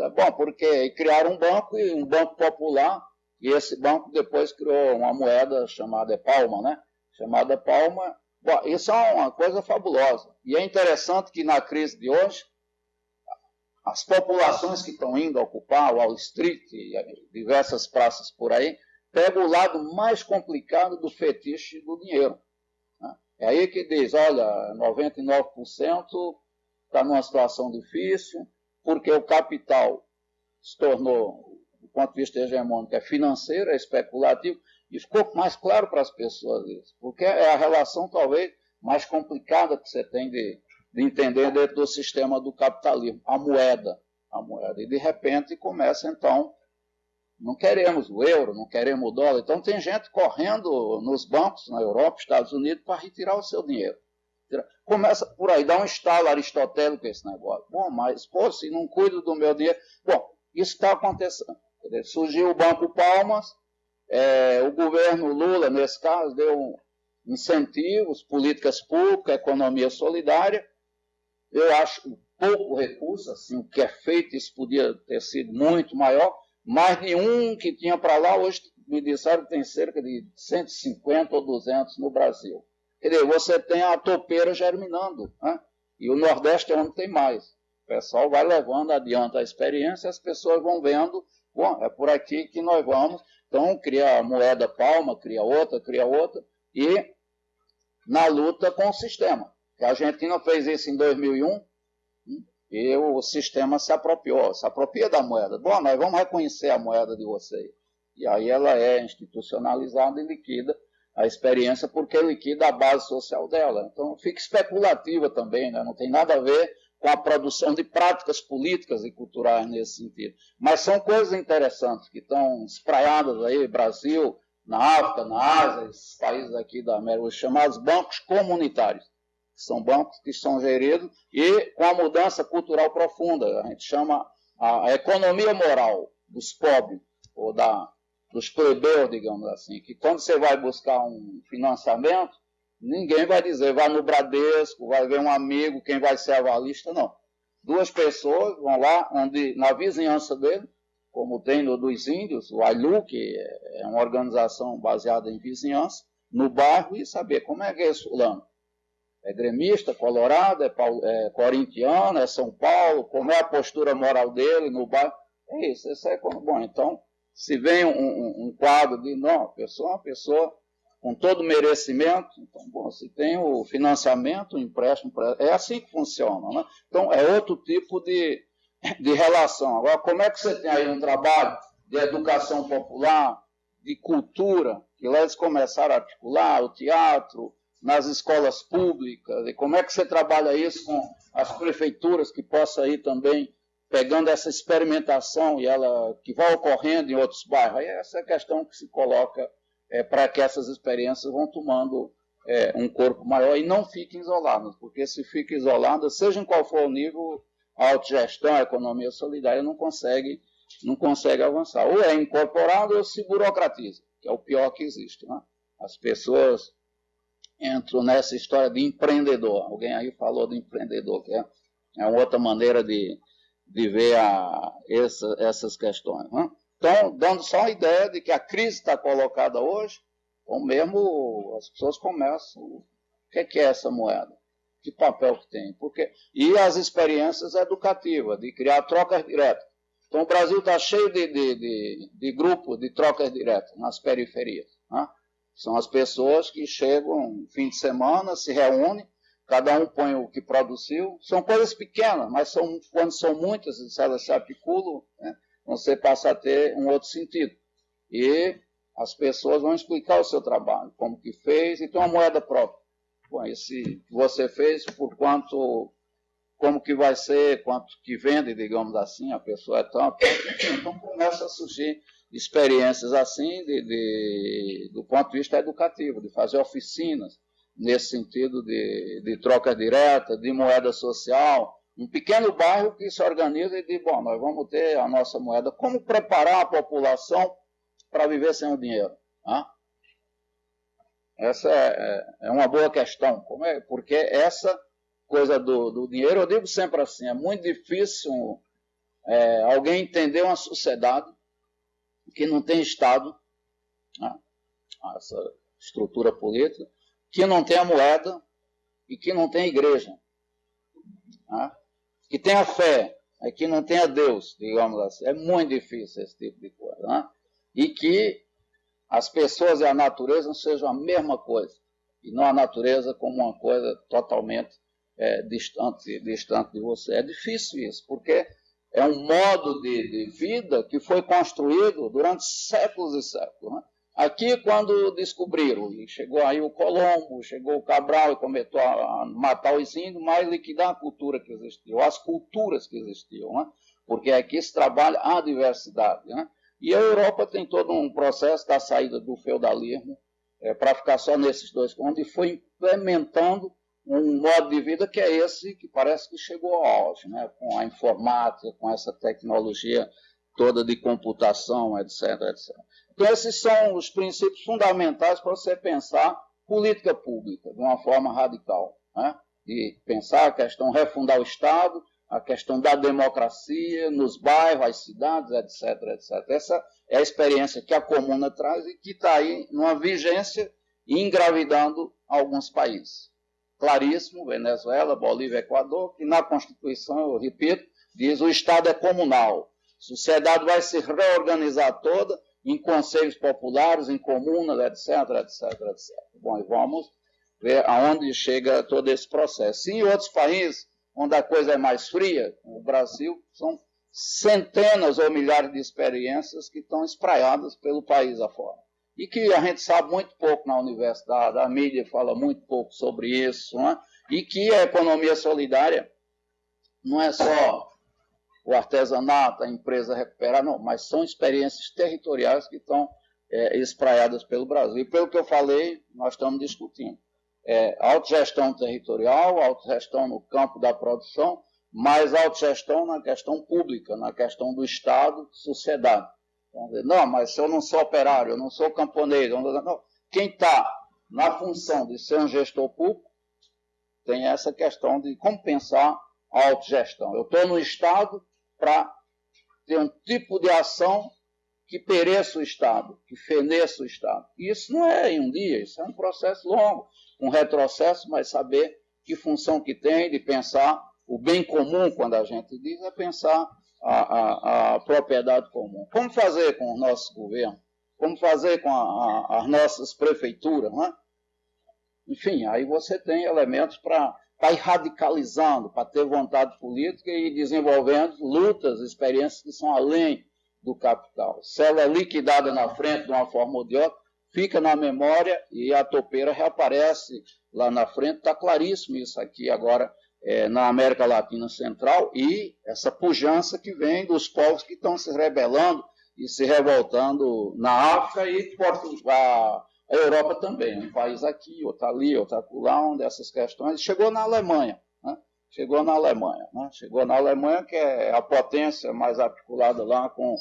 Bom, porque criaram um banco, e um banco popular, e esse banco depois criou uma moeda chamada Palma, né? Chamada Palma. Bom, isso é uma coisa fabulosa. E é interessante que na crise de hoje, as populações que estão indo ocupar Wall Street e diversas praças por aí, pegam o lado mais complicado do fetiche do dinheiro. Né? É aí que diz, olha, 99% está numa situação difícil, porque o capital se tornou, do ponto de vista hegemônico, é financeiro, é especulativo, e ficou mais claro para as pessoas isso, porque é a relação talvez mais complicada que você tem de entender dentro do sistema do capitalismo, a moeda. E de repente começa então, não queremos o euro, não queremos o dólar, então tem gente correndo nos bancos na Europa, Estados Unidos, para retirar o seu dinheiro. Começa por aí, dá um estalo aristotélico esse negócio. Bom, mas, pô, se não cuido do meu dinheiro... Bom, isso está acontecendo. Surgiu o Banco Palmas, o governo Lula, nesse caso, deu incentivos, políticas públicas, economia solidária. Eu acho pouco recurso, assim, o que é feito, isso podia ter sido muito maior. Mais de um que tinha para lá, hoje me disseram que tem cerca de 150 ou 200 no Brasil. Quer dizer, você tem a topeira germinando, né? E o Nordeste é onde tem mais. O pessoal vai levando adiante a experiência, as pessoas vão vendo, bom, é por aqui que nós vamos. Então, cria a moeda Palma, cria outra, e na luta com o sistema. A Argentina fez isso em 2001, e o sistema se apropria da moeda. Bom, nós vamos reconhecer a moeda de vocês. E aí ela é institucionalizada e liquida a experiência, porque liquida a base social dela. Então, fica especulativa também, né? Não tem nada a ver com a produção de práticas políticas e culturais nesse sentido. Mas são coisas interessantes que estão espraiadas aí, Brasil, na África, na Ásia, esses países aqui da América, os chamados bancos comunitários. São bancos que são geridos e com a mudança cultural profunda. A gente chama a economia moral dos pobres, ou dos plebeus, digamos assim, que quando você vai buscar um financiamento, ninguém vai dizer, vai no Bradesco, vai ver um amigo, quem vai ser avalista, não. Duas pessoas vão lá, onde, na vizinhança dele, como tem no dos índios, o AILU, que é uma organização baseada em vizinhança, no bairro, e saber como é que é esse fulano. É gremista, colorado, é corintiano, é São Paulo, como é a postura moral dele no bairro. É isso é bom. Então, se vem um quadro de, não, a pessoa é uma pessoa com todo merecimento, então, bom, se tem o financiamento, o empréstimo, é assim que funciona, né? Então, é outro tipo de relação. Agora, como é que você tem aí um trabalho de educação popular, de cultura, que lá eles começaram a articular, o teatro, nas escolas públicas, e como é que você trabalha isso com as prefeituras que possa ir também pegando essa experimentação e ela que vai ocorrendo em outros bairros? Aí essa é a questão que se coloca para que essas experiências vão tomando um corpo maior e não fiquem isoladas, porque se fica isolada, seja em qual for o nível, a autogestão, a economia solidária não consegue avançar. Ou é incorporado ou se burocratiza, que é o pior que existe, né? As pessoas entram nessa história de empreendedor. Alguém aí falou do empreendedor, que é uma outra maneira de ver essas questões, né? Então, dando só uma ideia de que a crise está colocada hoje, ou mesmo as pessoas começam, o que é essa moeda? Que papel que tem? E as experiências educativas, de criar trocas diretas. Então, o Brasil está cheio de grupos de trocas diretas nas periferias, né? São as pessoas que chegam no fim de semana, se reúnem, cada um põe o que produziu. São coisas pequenas, mas quando são muitas, se elas se articulam, né, você passa a ter um outro sentido. E as pessoas vão explicar o seu trabalho, como que fez, e tem uma moeda própria. Bom, esse que você fez, por quanto, como que vai ser, quanto que vende, digamos assim, a pessoa é tanto. Então começa a surgir experiências assim, do ponto de vista educativo, de fazer oficinas, nesse sentido de troca direta, de moeda social, um pequeno bairro que se organiza e diz, bom, nós vamos ter a nossa moeda. Como preparar a população para viver sem o dinheiro? Né? Essa é uma boa questão, porque essa coisa do dinheiro, eu digo sempre assim, é muito difícil alguém entender uma sociedade que não tem Estado, né, essa estrutura política, que não tem a moeda e que não tem a igreja, né, que tem a fé, que não tem a Deus, digamos assim. É muito difícil esse tipo de coisa, né? E que as pessoas e a natureza sejam a mesma coisa, e não a natureza como uma coisa totalmente distante de você. É difícil isso, porque é um modo de vida que foi construído durante séculos e séculos, né? Aqui, quando descobriram, e chegou aí o Colombo, chegou o Cabral e começou a matar os índios, mas liquidar a cultura que existia, ou as culturas que existiam, né? Porque aqui se trabalha a diversidade, né? E a Europa tem todo um processo da saída do feudalismo para ficar só nesses dois pontos, e foi implementando um modo de vida que é esse, que parece que chegou ao auge, né? Com a informática, com essa tecnologia toda de computação, etc, etc. Então, esses são os princípios fundamentais para você pensar política pública de uma forma radical, né? De pensar a questão, refundar o Estado, a questão da democracia nos bairros, as cidades, etc, etc. Essa é a experiência que a Comuna traz e que está aí numa vigência e engravidando alguns países. Claríssimo, Venezuela, Bolívia, Equador, que na Constituição, eu repito, diz o Estado é comunal. A sociedade vai se reorganizar toda em conselhos populares, em comunas, etc, etc, etc. Bom, e vamos ver aonde chega todo esse processo. E em outros países, onde a coisa é mais fria, no Brasil, são centenas ou milhares de experiências que estão espraiadas pelo país afora. E que a gente sabe muito pouco na universidade, a mídia fala muito pouco sobre isso, né? E que a economia solidária não é só o artesanato, a empresa recuperar, não, mas são experiências territoriais que estão espraiadas pelo Brasil. E pelo que eu falei, nós estamos discutindo. Autogestão territorial, autogestão no campo da produção, mas autogestão na questão pública, na questão do Estado, sociedade. Não, mas se eu não sou operário, eu não sou camponês, não. Quem está na função de ser um gestor público tem essa questão de como pensar a autogestão. Eu estou no Estado para ter um tipo de ação que pereça o Estado, que feneça o Estado. E isso não é em um dia, isso é um processo longo, um retrocesso, mas saber que função que tem de pensar o bem comum, quando a gente diz, é pensar a propriedade comum. Como fazer com o nosso governo? Como fazer com as nossas prefeituras? Não é? Enfim, aí você tem elementos para ir radicalizando, para ter vontade política e desenvolvendo lutas, experiências que são além do capital. Se ela é liquidada na frente de uma forma ou de outra, fica na memória e a topeira reaparece lá na frente. Está claríssimo isso aqui agora na América Latina Central e essa pujança que vem dos povos que estão se rebelando e se revoltando na África e Portugal. A Europa também, um país aqui, outro ali, outro acolá, onde essas questões... Chegou na Alemanha, né? Chegou na Alemanha, né? Chegou na Alemanha, que é a potência mais articulada lá com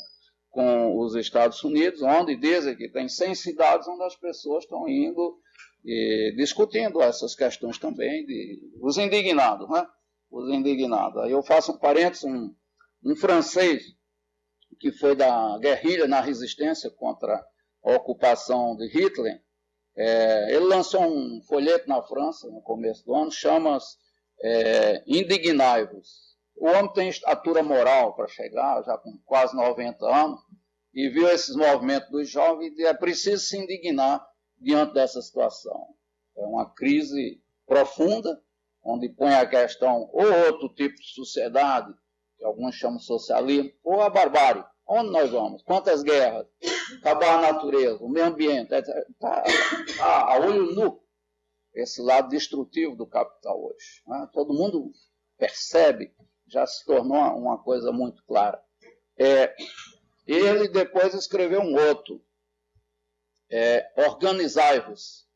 os Estados Unidos, onde dizem que tem 100 cidades onde as pessoas estão indo e discutindo essas questões também, os indignados, né? Os indignados. Aí eu faço um parênteses, um francês que foi da guerrilha na resistência contra a ocupação de Hitler, ele lançou um folheto na França, no começo do ano, chama-se Indignai-vos. O homem tem estatura moral para chegar, já com quase 90 anos, e viu esses movimentos dos jovens e é preciso se indignar diante dessa situação. É uma crise profunda, onde põe a questão ou outro tipo de sociedade, que alguns chamam socialismo, ou a barbárie. Onde nós vamos? Quantas guerras? Acabar a natureza, o meio ambiente, está a olho nu esse lado destrutivo do capital hoje. Né? Todo mundo percebe, já se tornou uma coisa muito clara. Ele depois escreveu um outro, Organizai-vos,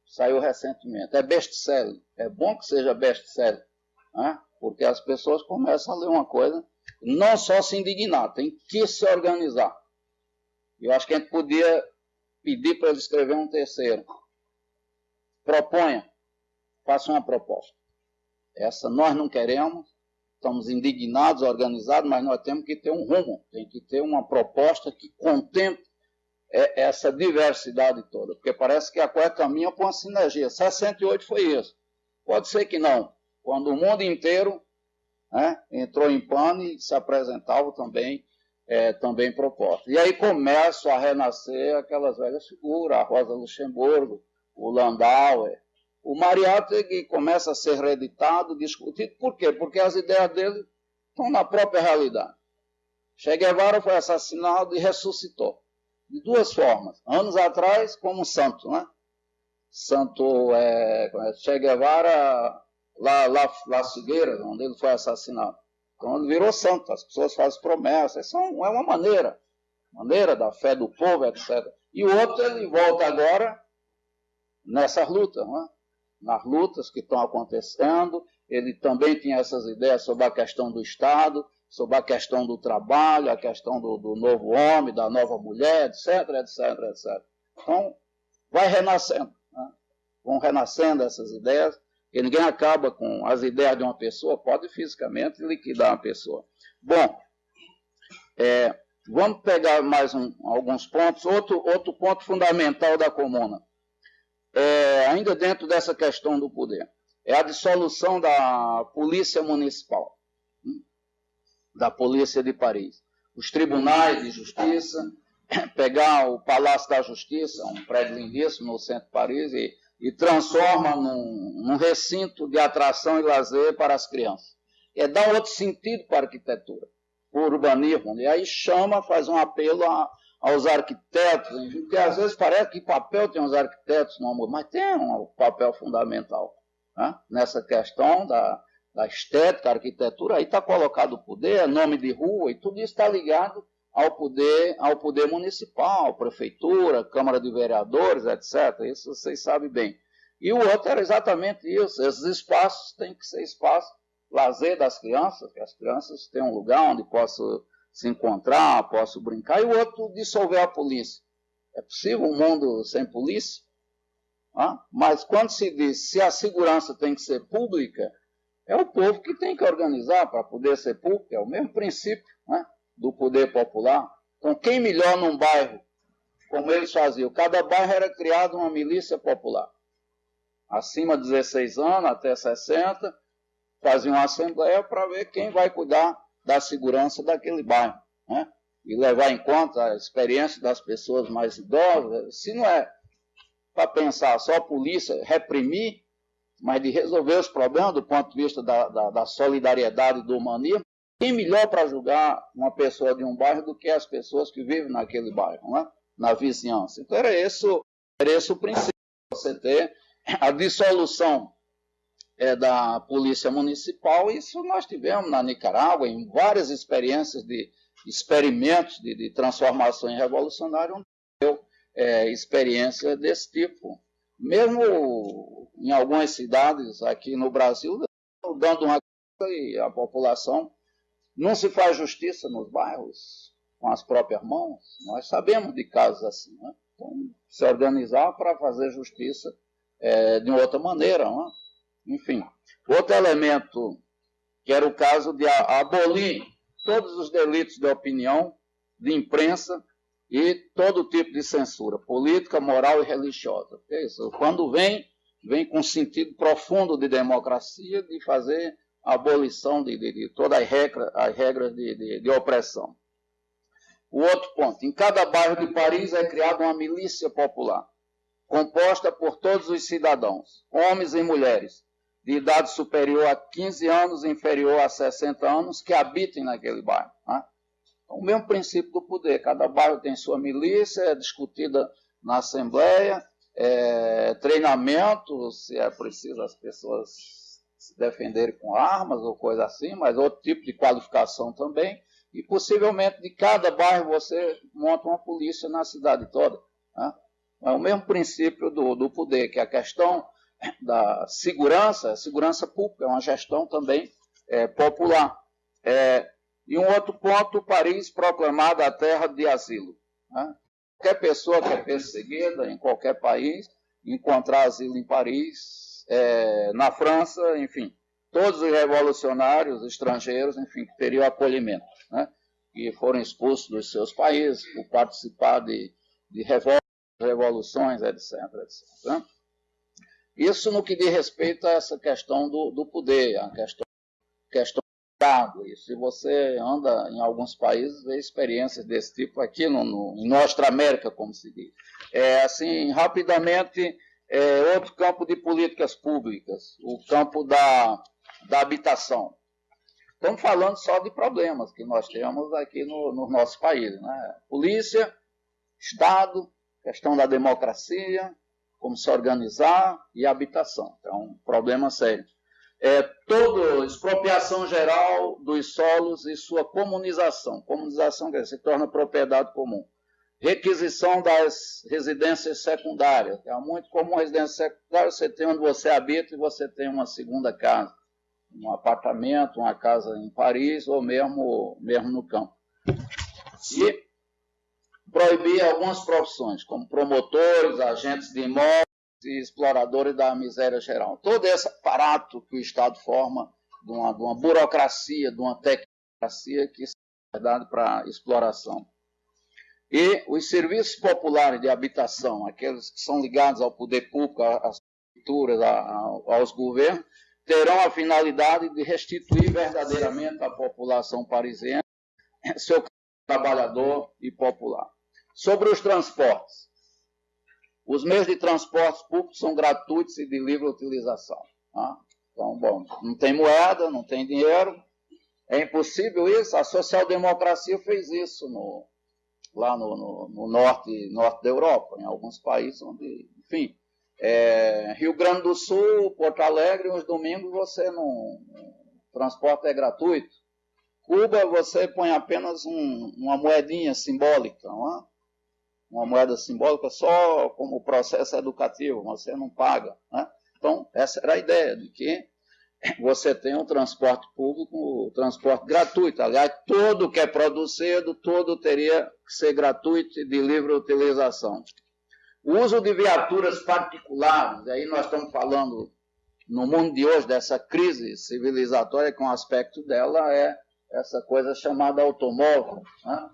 saiu recentemente, é best-seller, é bom que seja best-seller, né? Porque as pessoas começam a ler uma coisa, não só se indignar, tem que se organizar. Eu acho que a gente podia pedir para ele escrever um terceiro. Proponha, faça uma proposta. Essa nós não queremos, estamos indignados, organizados, mas nós temos que ter um rumo, tem que ter uma proposta que contemple essa diversidade toda, porque parece que a COE caminha com uma sinergia. 68 foi isso. Pode ser que não. Quando o mundo inteiro, né, entrou em pano e se apresentava também proposta. E aí começam a renascer aquelas velhas figuras, a Rosa Luxemburgo, o Landauer, o Mariátegui começa a ser reeditado, discutido. Por quê? Porque as ideias dele estão na própria realidade. Che Guevara foi assassinado e ressuscitou. De duas formas. Anos atrás, como santo, né? Santo Che Guevara, Las Figueiras, onde ele foi assassinado. Então ele virou santo, as pessoas fazem promessas. Isso é uma maneira da fé do povo, etc. E o outro, ele volta agora nessas lutas, né? Nas lutas que estão acontecendo. Ele também tinha essas ideias sobre a questão do Estado, sobre a questão do trabalho, a questão do novo homem, da nova mulher, etc, etc, etc. Então, vai renascendo, né? Vão renascendo essas ideias, e ninguém acaba com as ideias de uma pessoa, pode fisicamente liquidar uma pessoa. Bom, vamos pegar mais alguns pontos. Outro ponto fundamental da comuna, ainda dentro dessa questão do poder, é a dissolução da polícia municipal, da polícia de Paris. Os tribunais de justiça, pegar o Palácio da Justiça, um prédio lindíssimo no centro de Paris, e transforma num recinto de atração e lazer para as crianças. Dá um outro sentido para a arquitetura, o urbanismo. E aí faz um apelo aos arquitetos, porque às vezes parece que papel tem os arquitetos, não, mas tem um papel fundamental, né? Nessa questão da estética, a arquitetura. Aí está colocado o poder, nome de rua, e tudo isso está ligado ao poder municipal, prefeitura, Câmara de Vereadores, etc. Isso vocês sabem bem. E o outro era exatamente isso. Esses espaços têm que ser espaços lazer das crianças, que as crianças tenham um lugar onde possam se encontrar, possam brincar. E o outro, dissolver a polícia. É possível um mundo sem polícia? Mas quando se diz se a segurança tem que ser pública, é o povo que tem que organizar para poder ser público. É o mesmo princípio, né, do poder popular. Então, quem melhor num bairro, como eles faziam? Cada bairro era criado uma milícia popular. Acima de 16 anos, até 60, faziam uma assembleia para ver quem vai cuidar da segurança daquele bairro, né? E levar em conta a experiência das pessoas mais idosas. Se não é para pensar só a polícia reprimir, mas de resolver os problemas do ponto de vista da solidariedade e do humanismo, quem melhor para julgar uma pessoa de um bairro do que as pessoas que vivem naquele bairro, né? Na vizinhança. Então era esse o princípio, você ter a dissolução da polícia municipal. Isso nós tivemos na Nicarágua, em várias experiências de experimentos de transformações revolucionárias, onde deu experiência desse tipo. Mesmo em algumas cidades aqui no Brasil, dando uma coisa, e a população não se faz justiça nos bairros com as próprias mãos. Nós sabemos de casos assim, né? Então, se organizar para fazer justiça de outra maneira, né? Enfim, outro elemento, que era o caso de abolir todos os delitos de opinião, de imprensa e todo tipo de censura, política, moral e religiosa. É isso. Quando vem com um sentido profundo de democracia, de fazer a abolição de todas as regras de opressão. O outro ponto, em cada bairro de Paris é criada uma milícia popular, composta por todos os cidadãos, homens e mulheres, de idade superior a 15 anos e inferior a 60 anos, que habitem naquele bairro, né? Então, o mesmo princípio do poder. Cada bairro tem sua milícia, é discutida na Assembleia, treinamento, se é preciso as pessoas se defenderem com armas ou coisa assim, mas outro tipo de qualificação também. E possivelmente de cada bairro você monta uma polícia na cidade toda, né? É o mesmo princípio do poder, que é a questão da segurança pública, é uma gestão também popular. E um outro ponto, Paris proclamada a terra de asilo, né? Qualquer pessoa que é perseguida em qualquer país, encontrar asilo em Paris, na França, enfim, todos os revolucionários estrangeiros, enfim, que teriam acolhimento, né? Que foram expulsos dos seus países por participar de revoltas, revoluções, etc. etc. Né? Isso no que diz respeito a essa questão do poder, a questão do Estado. E se você anda em alguns países, vê experiências desse tipo aqui em Nostra América, como se diz. Assim, rapidamente, outro campo de políticas públicas, o campo da habitação. Estamos falando só de problemas que nós temos aqui no nosso país, né? Polícia, Estado, questão da democracia, como se organizar e habitação. Então, um problema sério. Toda expropriação geral dos solos e sua comunização. Comunização quer dizer, se torna propriedade comum. Requisição das residências secundárias. É muito comum residência secundária, você tem onde você habita e você tem uma segunda casa. Um apartamento, uma casa em Paris ou mesmo no campo. E proibir algumas profissões, como promotores, agentes de imóveis e exploradores da miséria geral. Todo esse aparato que o Estado forma de uma burocracia, de uma tecnocracia que é verdade para exploração. E os serviços populares de habitação, aqueles que são ligados ao poder público, às estruturas, aos governos, terão a finalidade de restituir verdadeiramente à população parisiense seu trabalhador e popular. Sobre os transportes. Os meios de transporte públicos são gratuitos e de livre utilização. Tá? Então, bom, não tem moeda, não tem dinheiro, é impossível isso. A social-democracia fez isso lá no norte da Europa, em alguns países onde, enfim, Rio Grande do Sul, Porto Alegre, uns domingos o transporte é gratuito. Cuba, você põe apenas uma moedinha simbólica, não é? Uma moeda simbólica só como processo educativo, você não paga. Né? Então, essa era a ideia, de que você tem um transporte público, um transporte gratuito. Aliás, tudo que é produzido, tudo teria que ser gratuito e de livre utilização. O uso de viaturas particulares, aí nós estamos falando, no mundo de hoje, dessa crise civilizatória, que um aspecto dela é essa coisa chamada automóvel, né?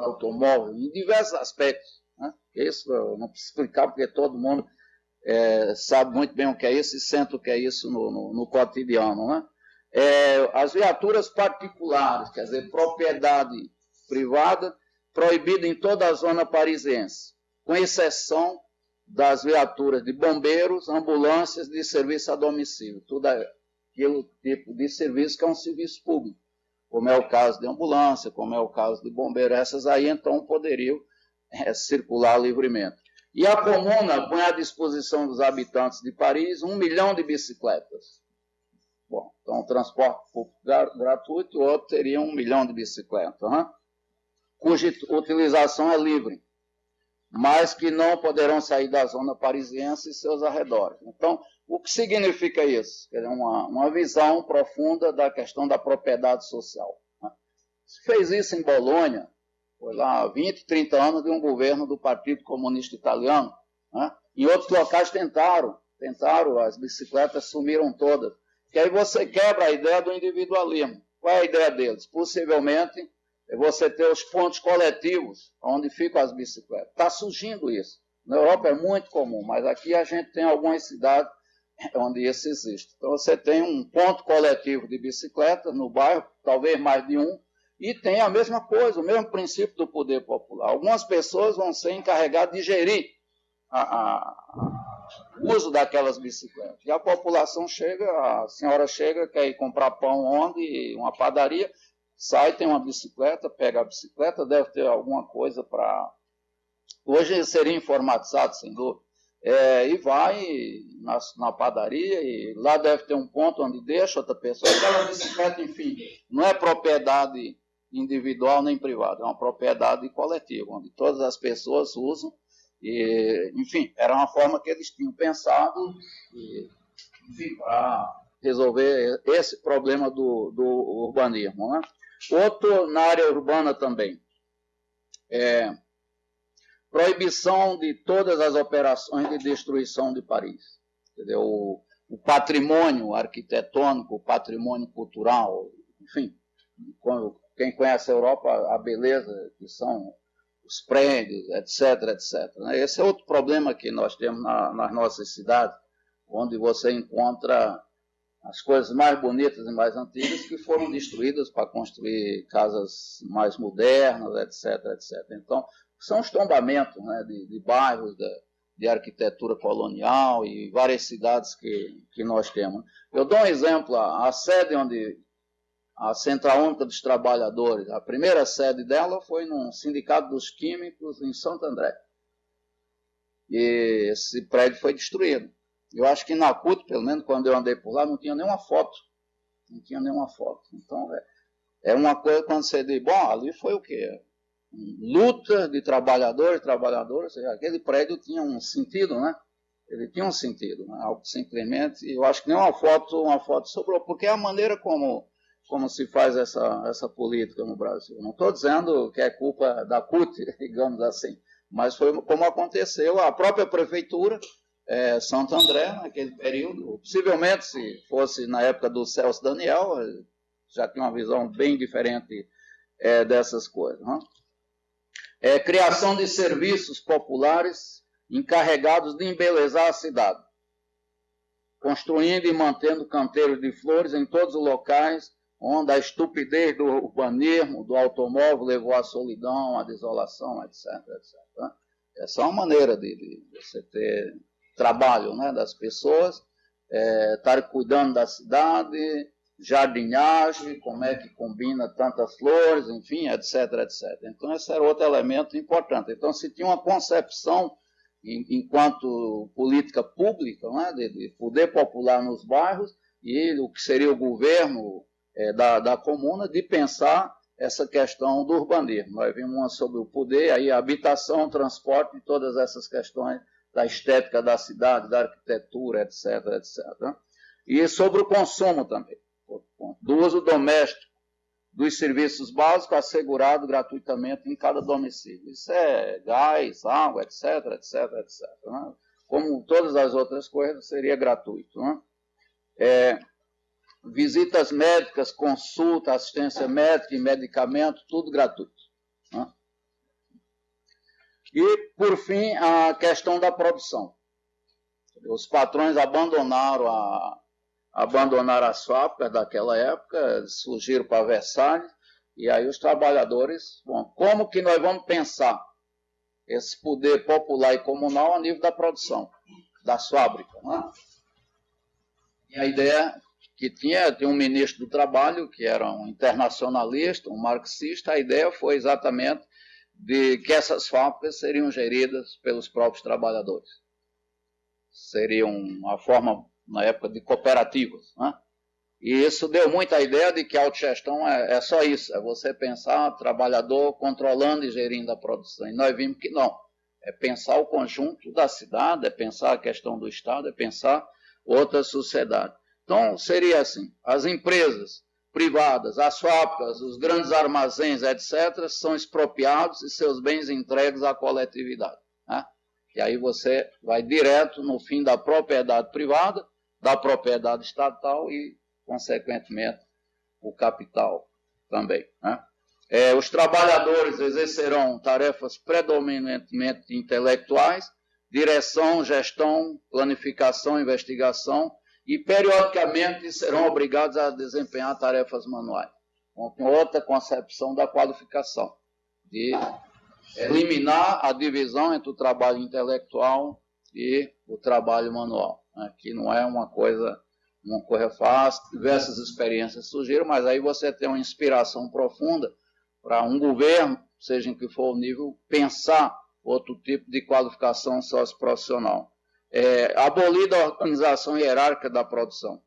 Automóvel, em diversos aspectos. Né? Isso eu não preciso explicar, porque todo mundo sabe muito bem o que é isso e sente o que é isso no cotidiano. Né? As viaturas particulares, quer dizer, propriedade privada, proibida em toda a zona parisiense, com exceção das viaturas de bombeiros, ambulâncias de serviço a domicílio. Tudo aquele tipo de serviço que é um serviço público, como é o caso de ambulância, como é o caso de bombeiro. Essas aí, então, poderiam circular livremente. E a Comuna põe à disposição dos habitantes de Paris 1 milhão de bicicletas. Bom, então, o transporte público gratuito, o outro teria 1 milhão de bicicletas, né? Cuja utilização é livre, mas que não poderão sair da zona parisiense e seus arredores. Então, o que significa isso? Quer dizer, uma visão profunda da questão da propriedade social. Né? Se fez isso em Bolonha, foi lá 20, 30 anos de um governo do Partido Comunista Italiano. Né? Em outros locais tentaram, as bicicletas sumiram todas. Que aí você quebra a ideia do individualismo. Qual é a ideia deles? Possivelmente, você ter os pontos coletivos onde ficam as bicicletas. Está surgindo isso. Na Europa é muito comum, mas aqui a gente tem algumas cidades onde isso existe. Então você tem um ponto coletivo de bicicleta no bairro, talvez mais de um, e tem a mesma coisa, o mesmo princípio do poder popular. Algumas pessoas vão ser encarregadas de gerir o uso daquelas bicicletas. E a população chega, a senhora chega, quer ir comprar pão onde, uma padaria, sai, tem uma bicicleta, pega a bicicleta, deve ter alguma coisa para... Hoje seria informatizado, sem dúvida. E vai na padaria, e lá deve ter um ponto onde deixa outra pessoa. Aquela bicicleta, enfim, não é propriedade individual nem privada, é uma propriedade coletiva, onde todas as pessoas usam. E, enfim, era uma forma que eles tinham pensado para resolver esse problema do urbanismo. Né? Outro na área urbana também. Proibição de todas as operações de destruição de Paris. Entendeu? o patrimônio arquitetônico, o patrimônio cultural, enfim, quem conhece a Europa, a beleza que são os prédios, etc, etc. Esse é outro problema que nós temos nas nossas cidades, onde você encontra as coisas mais bonitas e mais antigas que foram destruídas para construir casas mais modernas, etc, etc. Então, são os tombamentos, né, de bairros, de arquitetura colonial e várias cidades que nós temos. Eu dou um exemplo, a sede onde a Central Única dos Trabalhadores, a primeira sede dela foi no Sindicato dos Químicos em Santo André. E esse prédio foi destruído. Eu acho que na CUT, pelo menos quando eu andei por lá, não tinha nenhuma foto. Não tinha nenhuma foto. Então, é uma coisa quando você diz, bom, ali foi o quê? Luta de trabalhadores, trabalhadoras, aquele prédio tinha um sentido, né? Ele tinha um sentido, né? Algo simplesmente, eu acho que nem uma foto sobrou, porque é a maneira como se faz essa política no Brasil. Não estou dizendo que é culpa da CUT, digamos assim, mas foi como aconteceu. A própria prefeitura, Santo André, naquele período, possivelmente, se fosse na época do Celso Daniel, já tinha uma visão bem diferente dessas coisas. Né? Criação de serviços populares encarregados de embelezar a cidade, construindo e mantendo canteiros de flores em todos os locais onde a estupidez do urbanismo, do automóvel levou à solidão, à desolação, etc, etc. Né? Essa é uma maneira de você ter trabalho, né, das pessoas, estar cuidando da cidade, jardinagem, como é que combina tantas flores, enfim, etc, etc. Então, esse era outro elemento importante. Então, se tinha uma concepção, enquanto política pública, né, de poder popular nos bairros, e o que seria o governo da comuna, de pensar essa questão do urbanismo. Nós vimos uma sobre o poder, aí a habitação, transporte e todas essas questões da estética da cidade, da arquitetura, etc, etc. E sobre o consumo também, do uso doméstico dos serviços básicos assegurado gratuitamente em cada domicílio. Isso é gás, água, etc, etc, etc. Né? Como todas as outras coisas, seria gratuito. Né? Visitas médicas, consulta, assistência médica e medicamento, tudo gratuito. Né? E, por fim, a questão da produção. Os patrões abandonaram as fábricas daquela época, surgiram para Versalhes, e aí os trabalhadores, bom, como que nós vamos pensar esse poder popular e comunal a nível da produção, das fábricas? Né? E a ideia que tinha um ministro do Trabalho, que era um internacionalista, um marxista, a ideia foi exatamente de que essas fábricas seriam geridas pelos próprios trabalhadores. Seria uma forma, na época, de cooperativas. Né? E isso deu muita ideia de que a autogestão é só isso, é você pensar trabalhador controlando e gerindo a produção. E nós vimos que não, é pensar o conjunto da cidade, é pensar a questão do Estado, é pensar outra sociedade. Então, seria assim, as empresas privadas, as fábricas, os grandes armazéns, etc., são expropriados e seus bens entregues à coletividade. Né? E aí você vai direto no fim da propriedade privada, da propriedade estatal e, consequentemente, o capital também. Né? Os trabalhadores exercerão tarefas predominantemente intelectuais, direção, gestão, planificação, investigação, e periodicamente serão obrigados a desempenhar tarefas manuais, com outra concepção da qualificação, de eliminar a divisão entre o trabalho intelectual e o trabalho manual, né, que não é uma coisa fácil. Diversas experiências surgiram, mas aí você tem uma inspiração profunda para um governo, seja em que for o nível, pensar outro tipo de qualificação socioprofissional. Abolida a organização hierárquica da produção.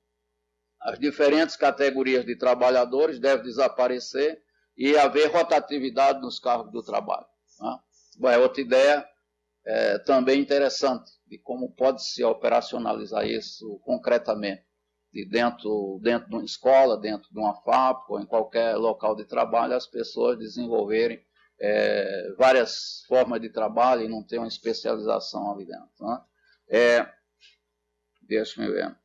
As diferentes categorias de trabalhadores devem desaparecer e haver rotatividade nos cargos do trabalho. Né? Outra ideia também interessante de como pode se operacionalizar isso concretamente, dentro de uma escola, dentro de uma fábrica ou em qualquer local de trabalho, as pessoas desenvolverem várias formas de trabalho e não ter uma especialização ali dentro. Né? Deixa eu ver.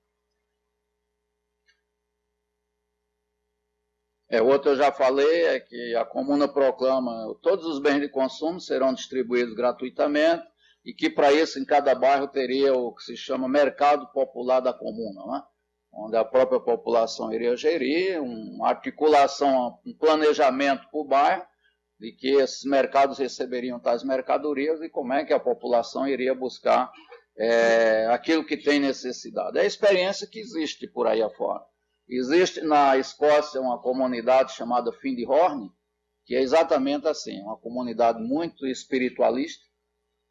Outro eu já falei, é que a comuna proclama todos os bens de consumo serão distribuídos gratuitamente e que para isso em cada bairro teria o que se chama mercado popular da comuna, né? Onde a própria população iria gerir, uma articulação, um planejamento para o bairro, de que esses mercados receberiam tais mercadorias e como é que a população iria buscar aquilo que tem necessidade. É a experiência que existe por aí afora. Existe na Escócia uma comunidade chamada Findhorn, que é exatamente assim, uma comunidade muito espiritualista,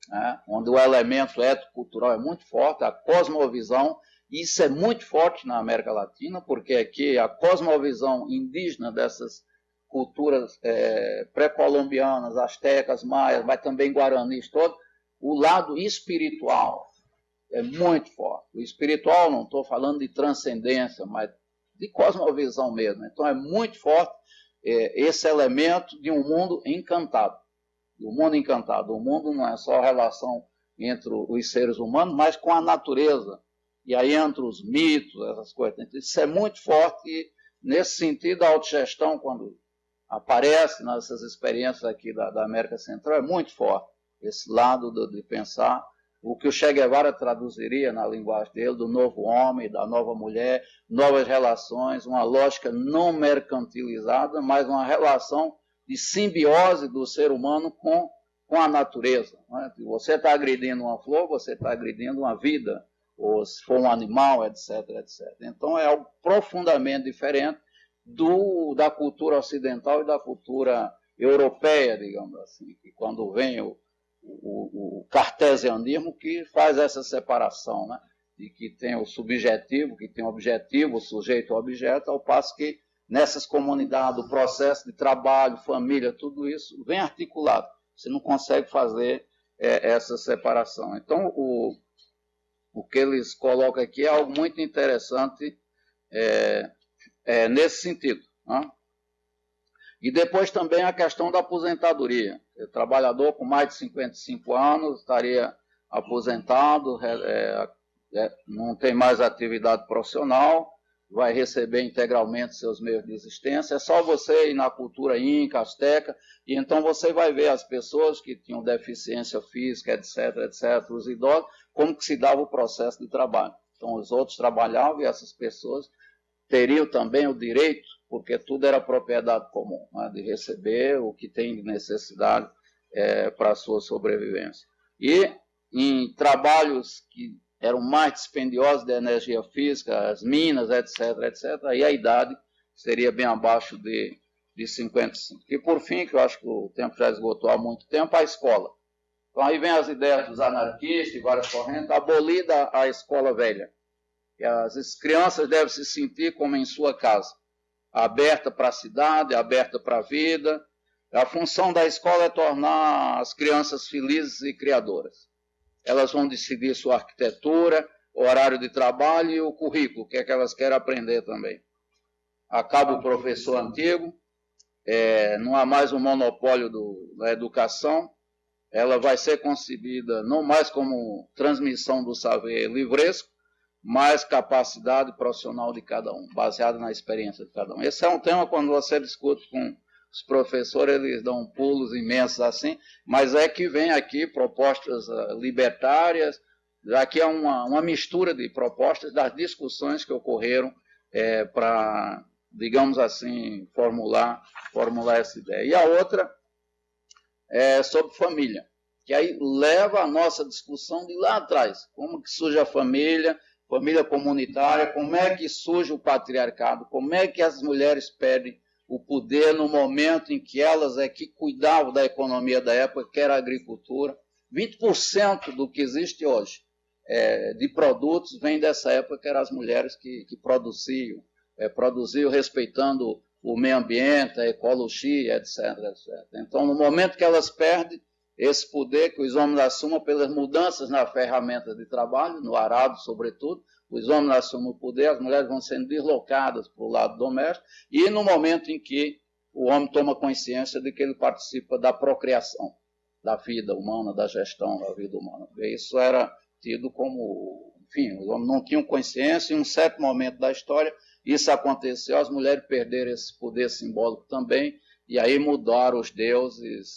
né, onde o elemento étnico-cultural é muito forte, a cosmovisão. Isso é muito forte na América Latina, porque aqui a cosmovisão indígena dessas culturas pré-colombianas, astecas, maias, mas também guaranis, todo, o lado espiritual é muito forte. O espiritual, não estou falando de transcendência, mas de cosmovisão mesmo. Então é muito forte esse elemento de um mundo encantado. O mundo encantado. O mundo não é só a relação entre os seres humanos, mas com a natureza. E aí entre os mitos, essas coisas. Isso é muito forte e, nesse sentido, a autogestão, quando aparece nessas experiências aqui da América Central, é muito forte. Esse lado de pensar o que o Che Guevara traduziria na linguagem dele, do novo homem, da nova mulher, novas relações, uma lógica não mercantilizada, mas uma relação de simbiose do ser humano com a natureza. Né? Se você está agredindo uma flor, você está agredindo uma vida, ou se for um animal, etc, etc. Então é algo profundamente diferente da cultura ocidental e da cultura europeia, digamos assim, que quando vem o cartesianismo que faz essa separação, né? De que tem o subjetivo, que tem o objetivo, o sujeito e o objeto, ao passo que nessas comunidades, o processo de trabalho, família, tudo isso vem articulado. Você não consegue fazer essa separação. Então, o que eles colocam aqui é algo muito interessante nesse sentido. Né? E depois também a questão da aposentadoria. O trabalhador com mais de 55 anos estaria aposentado, não tem mais atividade profissional, vai receber integralmente seus meios de existência. É só você ir na cultura inca, asteca, e então você vai ver as pessoas que tinham deficiência física, etc, etc, os idosos, como que se dava o processo de trabalho. Então os outros trabalhavam e essas pessoas teriam também o direito, porque tudo era propriedade comum, né, de receber o que tem de necessidade para a sua sobrevivência. E em trabalhos que eram mais dispendiosos de energia física, as minas, etc, etc, aí a idade seria bem abaixo de 55. E por fim, que eu acho que o tempo já esgotou há muito tempo, a escola. Então aí vem as ideias dos anarquistas e várias correntes, abolida a escola velha. E as crianças devem se sentir como em sua casa, aberta para a cidade, aberta para a vida. A função da escola é tornar as crianças felizes e criadoras. Elas vão decidir sua arquitetura, o horário de trabalho e o currículo, o que é que elas querem aprender também. Acaba o professor antigo, não há mais um monopólio da educação, ela vai ser concebida não mais como transmissão do saber livresco, mas capacidade profissional de cada um, baseada na experiência de cada um. Esse é um tema, quando você discute com os professores, eles dão pulos imensos assim, mas é que vem aqui propostas libertárias, aqui é uma mistura de propostas das discussões que ocorreram para, digamos assim, formular essa ideia. E a outra é sobre família, que aí leva a nossa discussão de lá atrás, como que surge a família comunitária, como é que surge o patriarcado, como é que as mulheres perdem o poder no momento em que elas que cuidavam da economia da época, que era a agricultura. 20% do que existe hoje de produtos vem dessa época, que eram as mulheres que produziam respeitando o meio ambiente, a ecologia, etc, etc. Então, no momento que elas perdem esse poder, que os homens assumam pelas mudanças na ferramenta de trabalho, no arado sobretudo, os homens assumem o poder, as mulheres vão sendo deslocadas para o lado doméstico, e no momento em que o homem toma consciência de que ele participa da procriação da vida humana, da gestão da vida humana. Isso era tido como, enfim, os homens não tinham consciência, em um certo momento da história, isso aconteceu, as mulheres perderam esse poder simbólico também, e aí mudaram os deuses